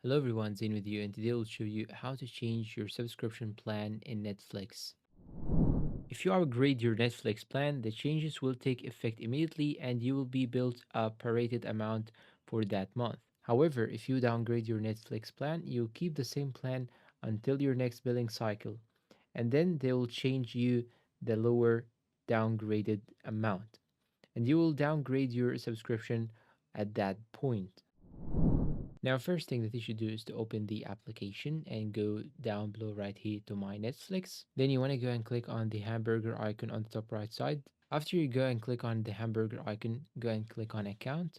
Hello everyone, Zain with you, and today I'll show you how to change your subscription plan in Netflix. If you upgrade your Netflix plan, the changes will take effect immediately and you will be billed a prorated amount for that month. However, if you downgrade your Netflix plan, you'll keep the same plan until your next billing cycle, and then they will change you the lower downgraded amount, and you will downgrade your subscription at that point. Now, first thing that you should do is to open the application and go down below right here to My Netflix. Then you want to go and click on the hamburger icon on the top right side. After you go and click on the hamburger icon, go and click on account.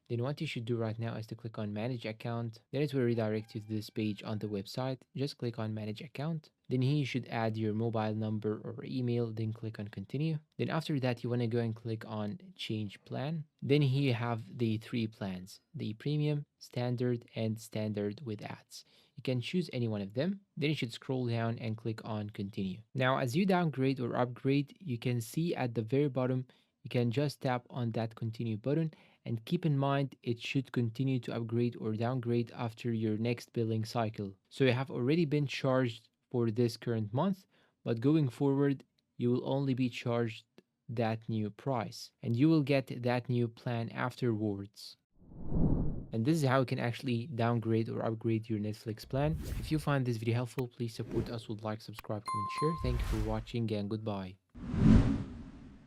Then what you should do right now is to click on manage account. Then it will redirect you to this page on the website. Just click on manage account. Then here you should add your mobile number or email, then click on continue. Then after that you want to go and click on change plan. Then here you have the three plans, the premium, standard, and standard with ads. You can choose any one of them. Then you should scroll down and click on continue. Now as you downgrade or upgrade, you can see at the very bottom, you can just tap on that continue button, and keep in mind it should continue to upgrade or downgrade after your next billing cycle. So you have already been charged for this current month, but going forward, you will only be charged that new price and you will get that new plan afterwards. And this is how you can actually downgrade or upgrade your Netflix plan. If you find this video helpful, please support us with like, subscribe, comment, share. Thank you for watching and goodbye.